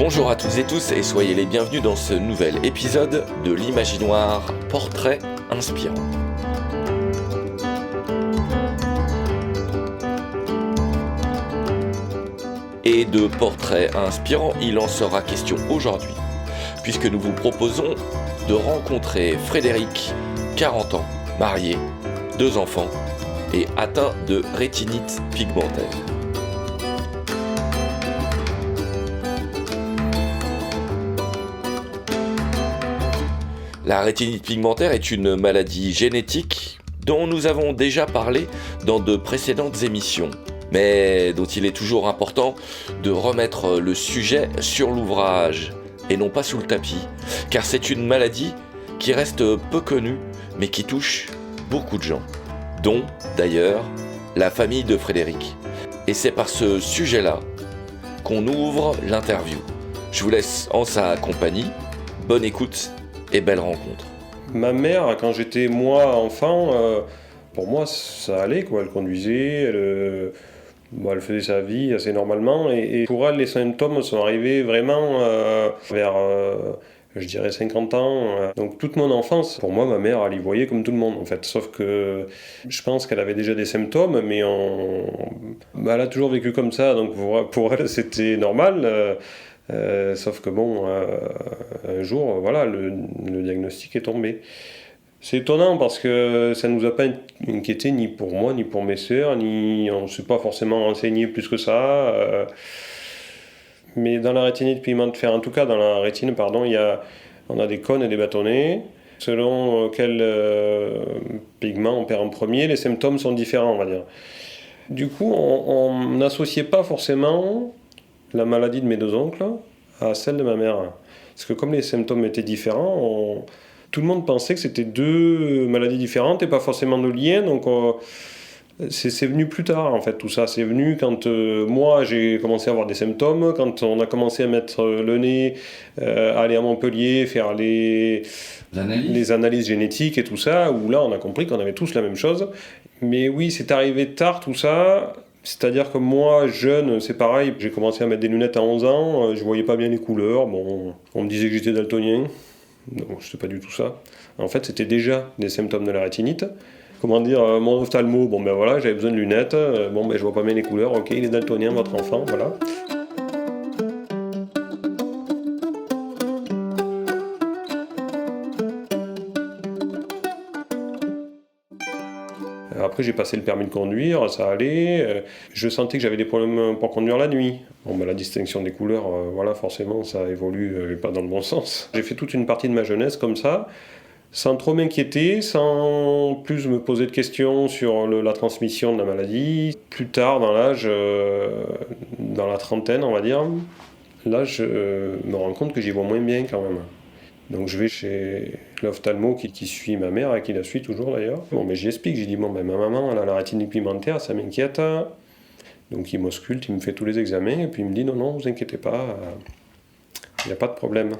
Bonjour à toutes et tous et soyez les bienvenus dans ce nouvel épisode de l'Imaginoire Portrait Inspirant. Et de portraits inspirants, il en sera question aujourd'hui, puisque nous vous proposons de rencontrer Frédéric, 40 ans, marié, 2 enfants et atteint de rétinite pigmentaire. La rétinite pigmentaire est une maladie génétique dont nous avons déjà parlé dans de précédentes émissions, mais dont il est toujours important de remettre le sujet sur l'ouvrage et non pas sous le tapis, car c'est une maladie qui reste peu connue mais qui touche beaucoup de gens, dont d'ailleurs la famille de Frédéric. Et c'est par ce sujet-là qu'on ouvre l'interview. Je vous laisse en sa compagnie, bonne écoute et belle rencontre. Ma mère, quand j'étais moi enfant, pour moi ça allait quoi. Elle conduisait, elle faisait sa vie assez normalement et pour elle les symptômes sont arrivés vraiment vers je dirais 50 ans. Donc toute mon enfance, pour moi ma mère elle y voyait comme tout le monde en fait. Sauf que je pense qu'elle avait déjà des symptômes mais elle a toujours vécu comme ça donc pour elle c'était normal. Sauf que bon, un jour, voilà, le diagnostic est tombé. C'est étonnant parce que ça ne nous a pas inquiété ni pour moi, ni pour mes sœurs, on ne s'est pas forcément renseigné plus que ça. Mais dans la rétinite pigmentaire, en tout cas dans la rétine, on a des cônes et des bâtonnets. Selon quel pigment on perd en premier, les symptômes sont différents, on va dire. Du coup, on n'associait pas forcément la maladie de mes 2 oncles à celle de ma mère. Parce que comme les symptômes étaient différents, tout le monde pensait que c'était 2 maladies différentes et pas forcément de lien. Donc c'est venu plus tard en fait tout ça. C'est venu quand moi j'ai commencé à avoir des symptômes, quand on a commencé à mettre le nez, aller à Montpellier, faire les analyses génétiques et tout ça, où là on a compris qu'on avait tous la même chose. Mais oui, c'est arrivé tard tout ça. C'est-à-dire que moi, jeune, c'est pareil, j'ai commencé à mettre des lunettes à 11 ans, je voyais pas bien les couleurs, bon, on me disait que j'étais daltonien, non, c'était pas du tout ça. En fait, c'était déjà des symptômes de la rétinite. Comment dire, mon ophtalmo, bon ben voilà, j'avais besoin de lunettes, je vois pas bien les couleurs, ok, il est daltonien votre enfant, voilà. Après, j'ai passé le permis de conduire, ça allait. Je sentais que j'avais des problèmes pour conduire la nuit. La distinction des couleurs, forcément, ça évolue pas dans le bon sens. J'ai fait toute une partie de ma jeunesse comme ça, sans trop m'inquiéter, sans plus me poser de questions sur la transmission de la maladie. Plus tard, dans l'âge, dans la trentaine, on va dire, là, je me rends compte que j'y vois moins bien quand même. Donc je vais chez l'ophtalmo qui suit ma mère et qui la suit toujours d'ailleurs. J'y explique, j'ai dit ma maman elle a la rétinite pigmentaire, ça m'inquiète. Donc il m'ausculte, il me fait tous les examens et puis il me dit non, vous inquiétez pas, il n'y a pas de problème.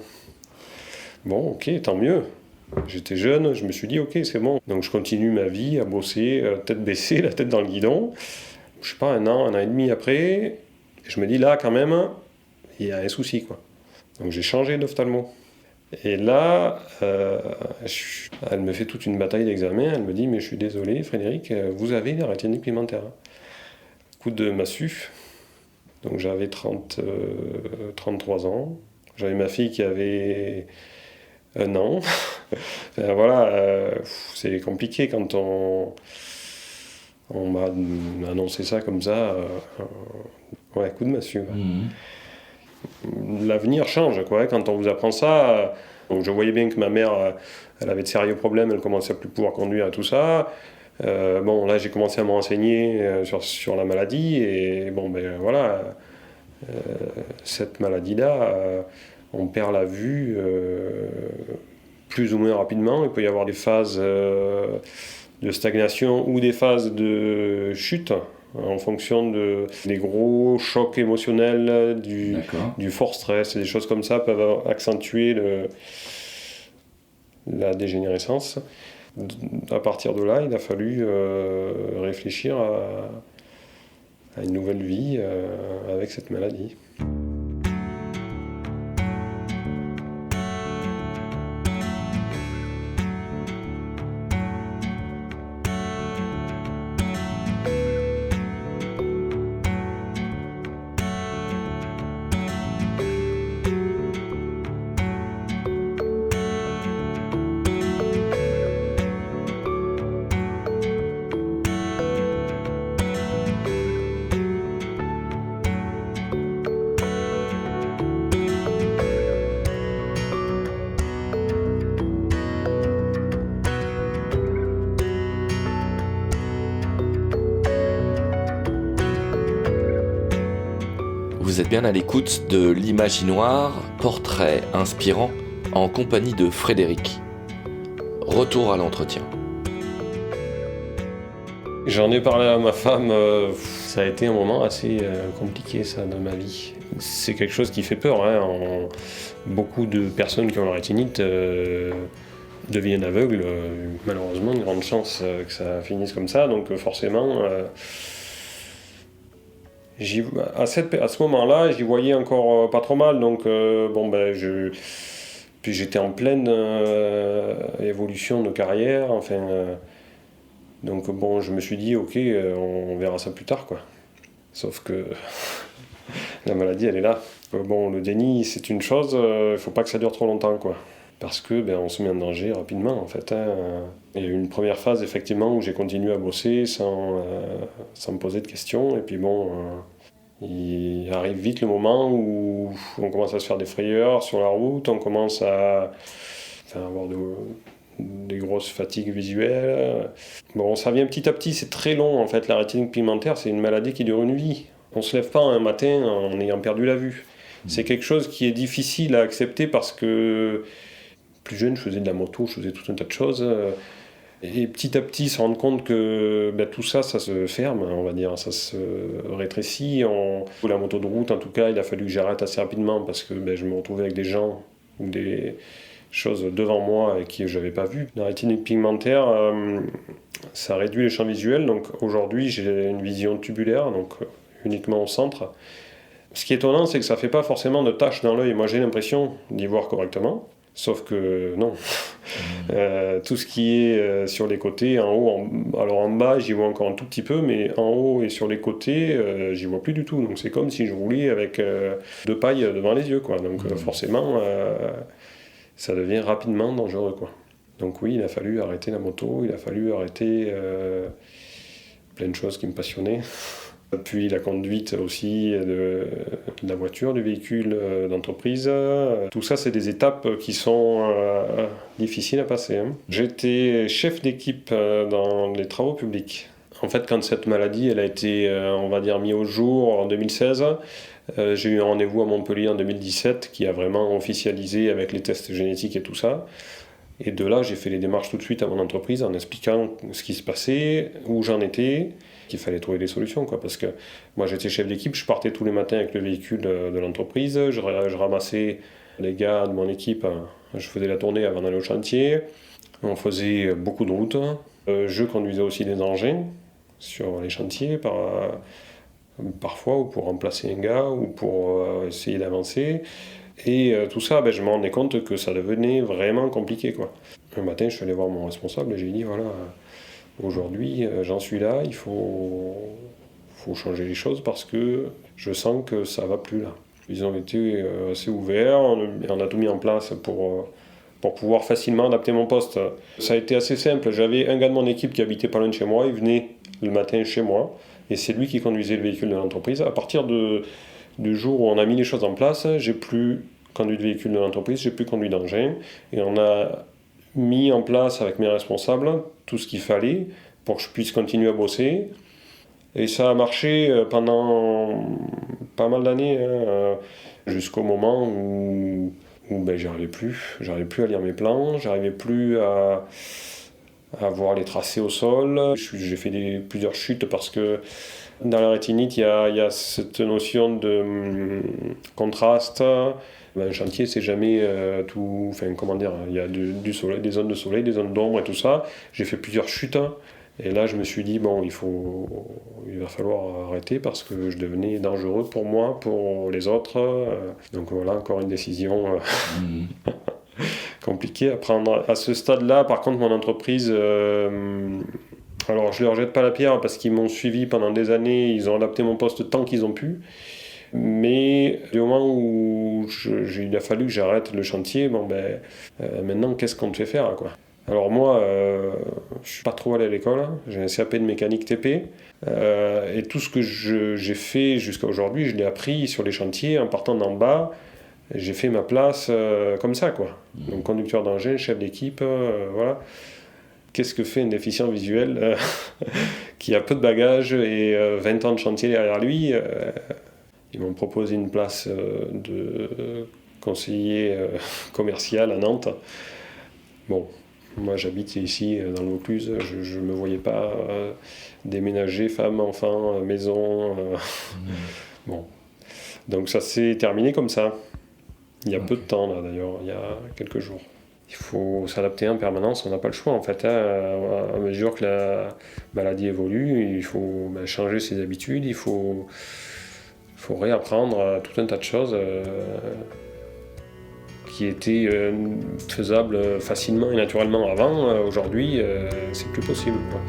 Bon, ok, tant mieux. J'étais jeune, je me suis dit ok, c'est bon. Donc je continue ma vie à bosser, tête baissée, la tête dans le guidon. Je sais pas, un an et demi après, je me dis là quand même, il y a un souci quoi. Donc j'ai changé d'ophtalmo. Et là, elle me fait toute une bataille d'examen, elle me dit « Mais je suis désolé Frédéric, vous avez la rétinite pigmentaire. » Coup de massue. Donc j'avais 33 ans, j'avais ma fille qui avait 1 an. C'est compliqué quand on m'a annoncé ça comme ça. Coup de massue. L'avenir change quoi, quand on vous apprend ça. Donc je voyais bien que ma mère elle avait de sérieux problèmes, elle commençait à plus pouvoir conduire et tout ça. Là j'ai commencé à me renseigner sur la maladie et cette maladie là on perd la vue plus ou moins rapidement. Il peut y avoir des phases de stagnation ou des phases de chute en fonction des gros chocs émotionnels, du fort stress, et des choses comme ça peuvent accentuer la dégénérescence. À partir de là, il a fallu réfléchir à une nouvelle vie avec cette maladie. Vous êtes bien à l'écoute de l'Imaginoire, portrait inspirant en compagnie de Frédéric. Retour à l'entretien. J'en ai parlé à ma femme, ça a été un moment assez compliqué ça dans ma vie. C'est quelque chose qui fait peur, hein. Beaucoup de personnes qui ont la rétinite deviennent aveugles, malheureusement, une grande chance que ça finisse comme ça, donc forcément, à ce moment-là, j'y voyais encore pas trop mal, donc puis j'étais en pleine évolution de carrière, donc bon, je me suis dit, ok, on verra ça plus tard, quoi. Sauf que la maladie, elle est là. Bon, le déni, c'est une chose, il faut pas que ça dure trop longtemps, quoi. Parce que on se met en danger rapidement, en fait. Il y a eu une première phase, effectivement, où j'ai continué à bosser sans me poser de questions. Et puis bon, il arrive vite le moment où on commence à se faire des frayeurs sur la route, on commence à avoir des grosses fatigues visuelles. Bon, ça vient petit à petit, c'est très long, en fait. La rétinite pigmentaire, c'est une maladie qui dure une vie. On se lève pas un matin en ayant perdu la vue. C'est quelque chose qui est difficile à accepter parce que plus jeune, je faisais de la moto, je faisais tout un tas de choses. Et petit à petit, se rendre compte que tout ça, ça se ferme, on va dire, ça se rétrécit. Pour la moto de route, en tout cas, il a fallu que j'arrête assez rapidement parce que je me retrouvais avec des gens ou des choses devant moi et qui je n'avais pas vu. La rétinite pigmentaire, ça réduit les champs visuels. Donc aujourd'hui, j'ai une vision tubulaire, donc uniquement au centre. Ce qui est étonnant, c'est que ça ne fait pas forcément de taches dans l'œil. Moi, j'ai l'impression d'y voir correctement. Sauf que non. Tout ce qui est sur les côtés, en haut, alors en bas, j'y vois encore un tout petit peu, mais en haut et sur les côtés, j'y vois plus du tout. Donc c'est comme si je roulais avec deux pailles devant les yeux, quoi. Donc forcément, ça devient rapidement dangereux, quoi. Donc oui, il a fallu arrêter la moto, il a fallu arrêter plein de choses qui me passionnaient. Puis la conduite aussi de la voiture, du véhicule d'entreprise. Tout ça, c'est des étapes qui sont difficiles à passer. J'étais chef d'équipe dans les travaux publics. En fait, quand cette maladie elle a été, on va dire, mise au jour en 2016, j'ai eu un rendez-vous à Montpellier en 2017 qui a vraiment officialisé avec les tests génétiques et tout ça. Et de là, j'ai fait les démarches tout de suite à mon entreprise en expliquant ce qui se passait, où j'en étais, qu'il fallait trouver des solutions, quoi. Parce que moi, j'étais chef d'équipe, je partais tous les matins avec le véhicule de l'entreprise, je ramassais les gars de mon équipe, je faisais la tournée avant d'aller au chantier, on faisait beaucoup de routes, je conduisais aussi des engins sur les chantiers, parfois, ou pour remplacer un gars, ou pour essayer d'avancer. Et tout ça, je me rendais compte que ça devenait vraiment compliqué, quoi. Un matin, je suis allé voir mon responsable et j'ai dit, voilà, aujourd'hui, j'en suis là, il faut changer les choses parce que je sens que ça va plus là. Ils ont été assez ouverts, on a tout mis en place pour pouvoir facilement adapter mon poste. Ça a été assez simple, j'avais un gars de mon équipe qui habitait pas loin de chez moi, il venait le matin chez moi, et c'est lui qui conduisait le véhicule de l'entreprise. À partir du jour où on a mis les choses en place, j'ai plus conduit de véhicule de l'entreprise, j'ai plus conduit d'engin, et on a mis en place avec mes responsables tout ce qu'il fallait pour que je puisse continuer à bosser. Et ça a marché pendant pas mal d'années, jusqu'au moment où j'arrivais plus à lire mes plans, j'arrivais plus à voir les tracés au sol. J'ai fait plusieurs chutes parce que dans la rétinite, il y a cette notion de contraste. Un chantier, c'est jamais tout. Enfin, comment dire, il y a du soleil, des zones de soleil, des zones d'ombre et tout ça. J'ai fait plusieurs chutes. Et là, je me suis dit, bon, il va falloir arrêter parce que je devenais dangereux pour moi, pour les autres. Donc voilà, encore une décision compliquée à prendre. À ce stade-là, par contre, mon entreprise. Alors, je ne leur jette pas la pierre parce qu'ils m'ont suivi pendant des années, ils ont adapté mon poste tant qu'ils ont pu. Mais du moment où il a fallu que j'arrête le chantier, maintenant, qu'est-ce qu'on te fait faire, quoi ? Alors moi, je ne suis pas trop allé à l'école, j'ai un CAP de mécanique TP, et tout ce que j'ai fait jusqu'à aujourd'hui, je l'ai appris sur les chantiers en partant d'en bas. J'ai fait ma place comme ça, quoi. Donc conducteur d'engin, chef d'équipe, voilà. Qu'est-ce que fait un déficient visuel qui a peu de bagages et 20 ans de chantier derrière lui Ils m'ont proposé une place de conseiller commercial à Nantes. Bon, moi j'habite ici dans le Vaucluse, je ne me voyais pas déménager, femme, enfant, maison. Bon, donc ça s'est terminé comme ça. Il y a peu de temps là d'ailleurs, il y a quelques jours. Il faut s'adapter en permanence, on n'a pas le choix en fait. À mesure que la maladie évolue, il faut changer ses habitudes, il faut réapprendre tout un tas de choses qui étaient faisables facilement et naturellement avant. Aujourd'hui, c'est plus possible, quoi.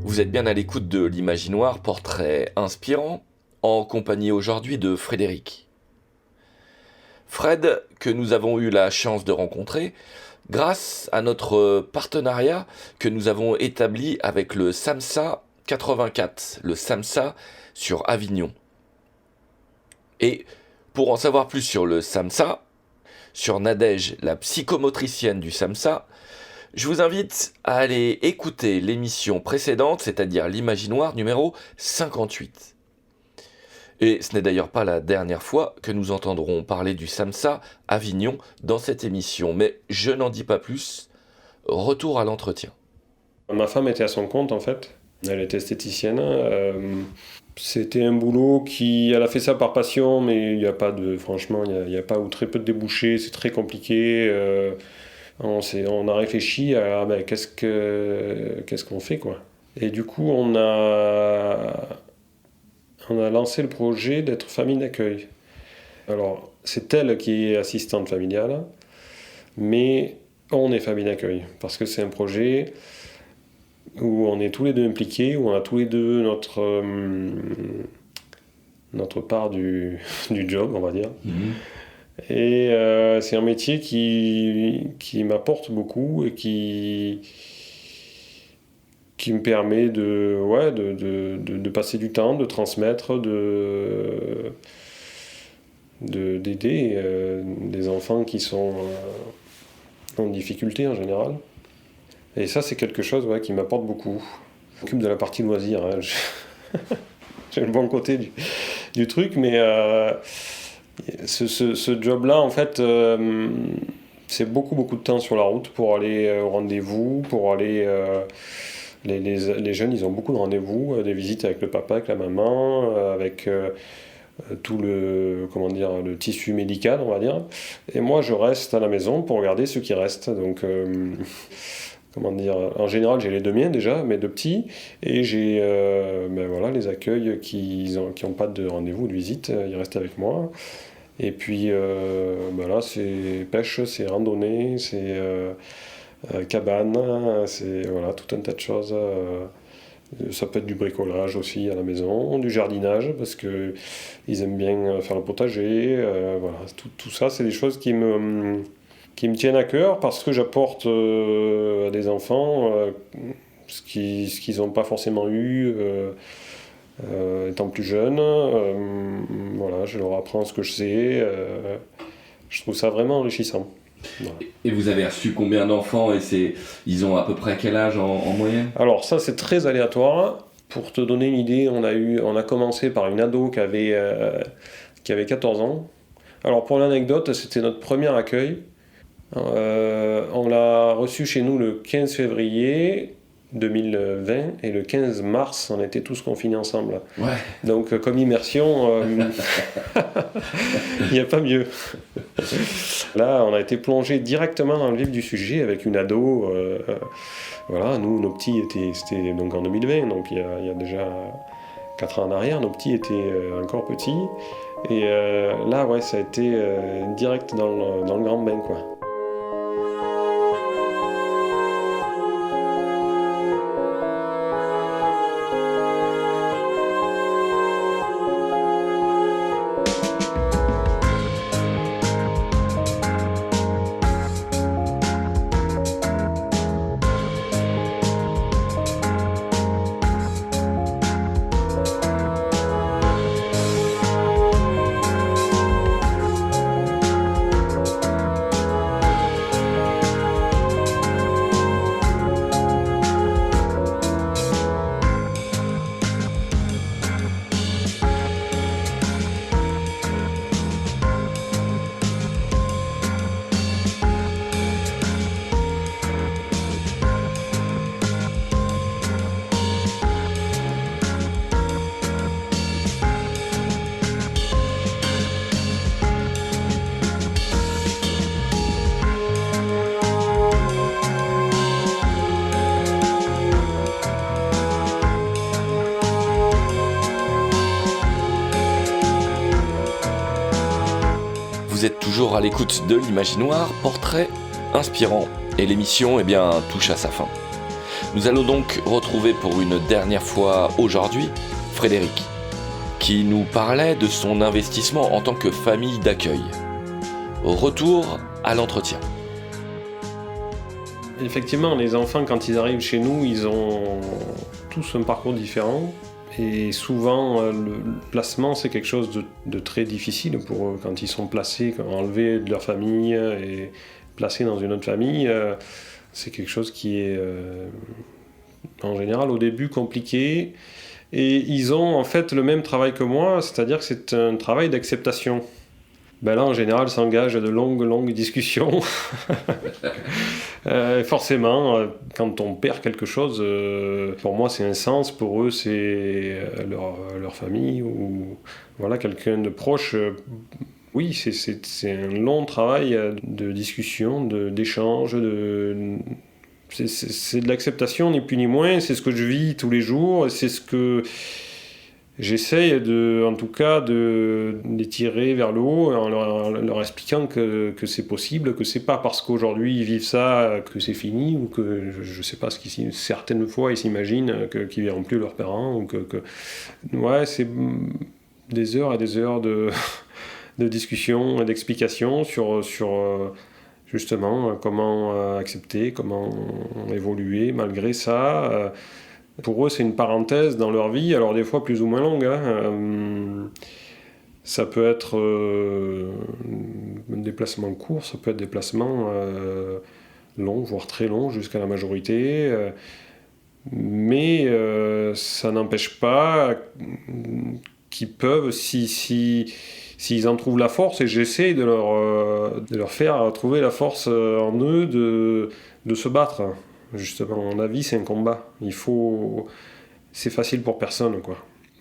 Vous êtes bien à l'écoute de l'Imaginoire, portrait inspirant, en compagnie aujourd'hui de Frédéric. Fred, que nous avons eu la chance de rencontrer, grâce à notre partenariat que nous avons établi avec le SAMSA 84, le SAMSA sur Avignon. Et pour en savoir plus sur le SAMSA, sur Nadège, la psychomotricienne du SAMSA, je vous invite à aller écouter l'émission précédente, c'est-à-dire l'Imaginoire numéro 58. Et ce n'est d'ailleurs pas la dernière fois que nous entendrons parler du SAMSA Avignon dans cette émission, mais je n'en dis pas plus. Retour à l'entretien. Ma femme était à son compte en fait, elle était esthéticienne. C'était un boulot elle a fait ça par passion, mais il n'y a pas de, franchement, il n'y a pas ou très peu de débouchés, c'est très compliqué. On a réfléchi à qu'est-ce qu'on fait, quoi. Et du coup, on a lancé le projet d'être famille d'accueil. Alors, c'est elle qui est assistante familiale, mais on est famille d'accueil, parce que c'est un projet où on est tous les deux impliqués, où on a tous les deux notre part du job, on va dire. Mmh. Et c'est un métier qui m'apporte beaucoup et qui me permet de passer du temps, de transmettre, d'aider des enfants qui sont en difficulté en général. Et ça, c'est quelque chose qui m'apporte beaucoup. Je m'occupe de la partie loisir. Hein. J'ai le bon côté du truc, mais ce job-là, en fait, c'est beaucoup de temps sur la route pour aller au rendez-vous, pour aller... les jeunes, ils ont beaucoup de rendez-vous, des visites avec le papa, avec la maman, avec tout le tissu médical, on va dire. Et moi, je reste à la maison pour regarder ceux qui restent. Donc, en général, j'ai les deux miens déjà, mes deux petits, et j'ai les accueils qui n'ont pas de rendez-vous, de visite, ils restent avec moi. Et puis là, c'est pêche, c'est randonnée, c'est cabane, c'est tout un tas de choses. Ça peut être du bricolage aussi à la maison, du jardinage, parce qu'ils aiment bien faire le potager. Tout ça, c'est des choses qui me tiennent à cœur, parce que j'apporte à des enfants ce qu'ils n'ont pas forcément eu étant plus jeunes. Je leur apprends ce que je sais. Je trouve ça vraiment enrichissant. Voilà. Et vous avez reçu combien d'enfants et ils ont à peu près quel âge en moyenne ? Alors ça, c'est très aléatoire. Pour te donner une idée, on a commencé par une ado qui avait 14 ans. Alors pour l'anecdote, c'était notre premier accueil. On l'a reçu chez nous le 15 février 2020 et le 15 mars, on était tous confinés ensemble. Ouais. Donc comme immersion, il n'y a pas mieux. Là, on a été plongé directement dans le vif du sujet avec une ado. Voilà, nous, nos petits c'était donc en 2020, donc il y a déjà 4 ans en arrière, nos petits étaient encore petits. Et là, ouais, ça a été direct dans le grand bain, quoi. Vous êtes toujours à l'écoute de l'Imaginoire, portrait inspirant, et l'émission touche à sa fin. Nous allons donc retrouver pour une dernière fois aujourd'hui Frédéric, qui nous parlait de son investissement en tant que famille d'accueil. Retour à l'entretien. Effectivement, les enfants, quand ils arrivent chez nous, ils ont tous un parcours différent. Et souvent, le placement, c'est quelque chose de très difficile pour eux. Quand ils sont placés, enlevés de leur famille et placés dans une autre famille, c'est quelque chose qui est, en général, au début, compliqué. Et ils ont en fait le même travail que moi, c'est-à-dire que c'est un travail d'acceptation. Ben là, en général, s'engagent de longues discussions. Forcément, quand on perd quelque chose, pour moi, c'est un sens. Pour eux, c'est leur famille ou voilà, quelqu'un de proche. Oui, c'est un long travail de discussion, d'échange. C'est de l'acceptation, ni plus ni moins. C'est ce que je vis tous les jours. C'est ce que... J'essaye en tout cas de les tirer vers le haut en leur expliquant que c'est possible, que c'est pas parce qu'aujourd'hui ils vivent ça que c'est fini, ou que je sais pas certaines fois ils s'imaginent qu'ils verront plus leurs parents, ou ouais, c'est des heures et des heures de discussion et d'explication sur justement comment accepter, comment évoluer malgré ça. Pour eux, c'est une parenthèse dans leur vie, alors des fois plus ou moins longue. Ça peut être un déplacement court, ça peut être des déplacements longs, voire très longs, jusqu'à la majorité. Mais ça n'empêche pas qu'ils peuvent, s'ils en trouvent la force, et j'essaie de leur faire trouver la force en eux de se battre. Justement, la vie, c'est un combat. C'est facile pour personne, quoi.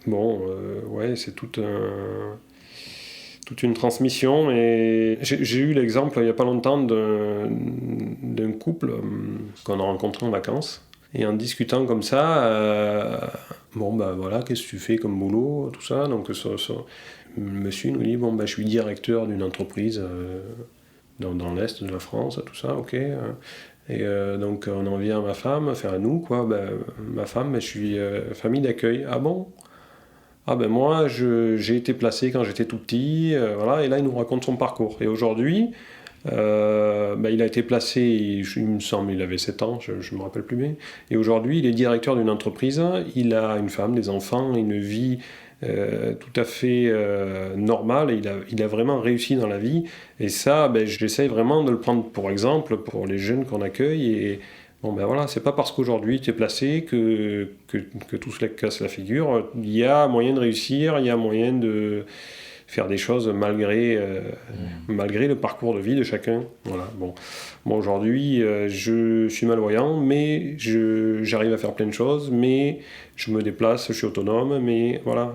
Bon, ouais, c'est toute une transmission. Et j'ai eu l'exemple, il n'y a pas longtemps, d'un couple qu'on a rencontré en vacances. Et en discutant comme ça, voilà, qu'est-ce que tu fais comme boulot, tout ça. Donc, le monsieur nous dit, je suis directeur d'une entreprise dans l'Est de la France, tout ça, ok. Et donc on en vient à ma femme, à nous, quoi. Ma femme, je suis famille d'accueil. Ah bon ? Ah moi, j'ai été placé quand j'étais tout petit, voilà. Et là, il nous raconte son parcours. Et aujourd'hui, il a été placé, il me semble, il avait 7 ans, je ne me rappelle plus bien. Et aujourd'hui, il est directeur d'une entreprise, il a une femme, des enfants, une vie tout à fait normal, et il a vraiment réussi dans la vie, et ça, j'essaye vraiment de le prendre pour exemple pour les jeunes qu'on accueille. Et voilà, c'est pas parce qu'aujourd'hui tu es placé que tout se casse la figure. Il y a moyen de réussir, il y a moyen de faire des choses malgré le parcours de vie de chacun. Voilà. Bon, aujourd'hui, je suis malvoyant, mais j'arrive à faire plein de choses, mais je me déplace, je suis autonome, mais voilà.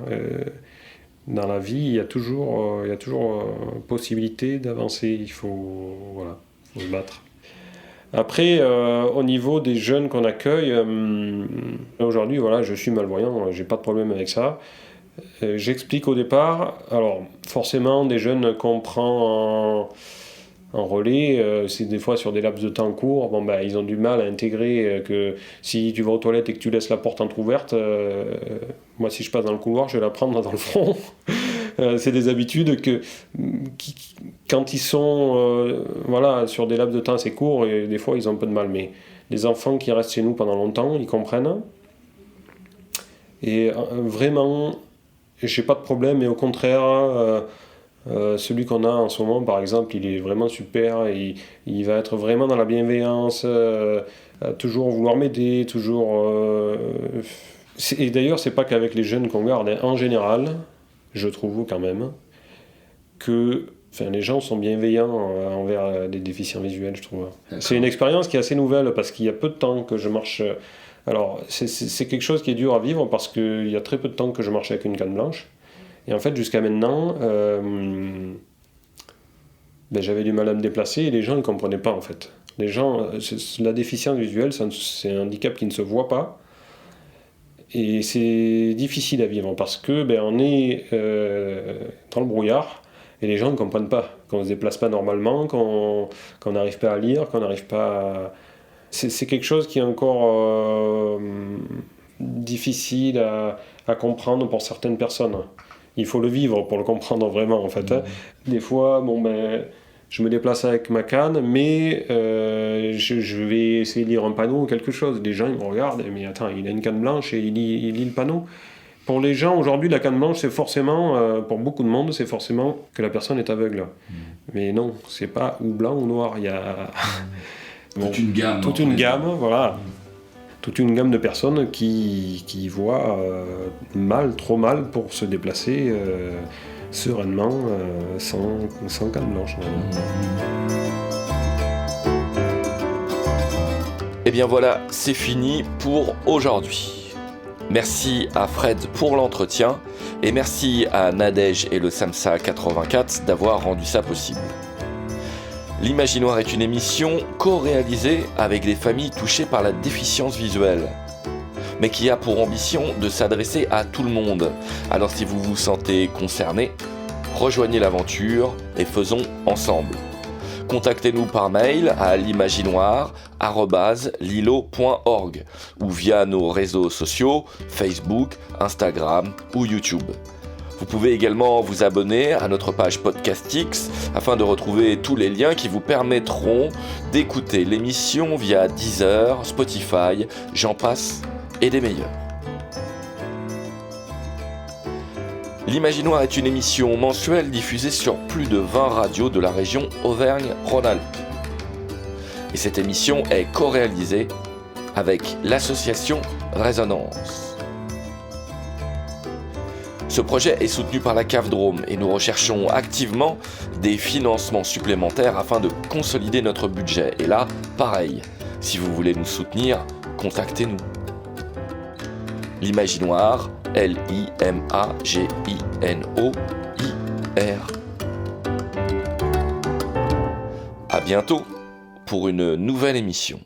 Dans la vie, il y a toujours possibilité d'avancer. Il faut se battre. Après, au niveau des jeunes qu'on accueille, aujourd'hui, voilà, je suis malvoyant, j'ai pas de problème avec ça. J'explique au départ, alors forcément, des jeunes qu'on prend en relais, c'est des fois sur des laps de temps courts, ils ont du mal à intégrer que si tu vas aux toilettes et que tu laisses la porte entrouverte, moi si je passe dans le couloir, je vais la prendre dans le front. C'est des habitudes qui quand ils sont sur des laps de temps assez courts, et des fois ils ont un peu de mal, mais les enfants qui restent chez nous pendant longtemps, ils comprennent. Et vraiment, j'ai pas de problème, et au contraire, celui qu'on a en ce moment, par exemple, il est vraiment super, et il va être vraiment dans la bienveillance, toujours vouloir m'aider, et d'ailleurs, c'est pas qu'avec les jeunes qu'on garde, hein. En général, je trouve quand même que les gens sont bienveillants envers des déficients visuels, je trouve. D'accord. C'est une expérience qui est assez nouvelle, parce qu'il y a peu de temps que je marche. Alors, c'est quelque chose qui est dur à vivre, parce qu'il y a très peu de temps que je marche avec une canne blanche. Et en fait, jusqu'à maintenant, j'avais du mal à me déplacer, et les gens ne comprenaient pas, en fait. Les gens, la déficience visuelle, c'est un handicap qui ne se voit pas. Et c'est difficile à vivre, parce que on est dans le brouillard, et les gens ne comprennent pas, qu'on ne se déplace pas normalement, qu'on n'arrive pas à lire, qu'on n'arrive pas à... C'est quelque chose qui est encore difficile à comprendre pour certaines personnes. Il faut le vivre pour le comprendre vraiment, en fait. Des fois, je me déplace avec ma canne, mais je vais essayer de lire un panneau ou quelque chose. Les gens, ils me regardent, mais attends, il a une canne blanche et il lit le panneau. Pour les gens, aujourd'hui, la canne blanche, c'est forcément, pour beaucoup de monde, c'est forcément que la personne est aveugle. Mais non, c'est pas ou blanc ou noir. Il y a toute une gamme. Voilà. Toute une gamme de personnes qui voient trop mal pour se déplacer sereinement sans canne blanche. Et bien voilà, c'est fini pour aujourd'hui. Merci à Fred pour l'entretien, et merci à Nadège et le SAMSA 84 d'avoir rendu ça possible. L'Imaginoire est une émission co-réalisée avec des familles touchées par la déficience visuelle, mais qui a pour ambition de s'adresser à tout le monde. Alors si vous vous sentez concerné, rejoignez l'aventure et faisons ensemble. Contactez-nous par mail à l'imaginoire@lilo.org ou via nos réseaux sociaux, Facebook, Instagram ou YouTube. Vous pouvez également vous abonner à notre page Podcastix afin de retrouver tous les liens qui vous permettront d'écouter l'émission via Deezer, Spotify, j'en passe et des meilleurs. L'Imaginoire est une émission mensuelle diffusée sur plus de 20 radios de la région Auvergne-Rhône-Alpes. Et cette émission est co-réalisée avec l'association Résonance. Ce projet est soutenu par la CAF Drôme et nous recherchons activement des financements supplémentaires afin de consolider notre budget. Et là, pareil, si vous voulez nous soutenir, contactez-nous. L'Imaginoire, L-I-M-A-G-I-N-O-I-R. À bientôt pour une nouvelle émission.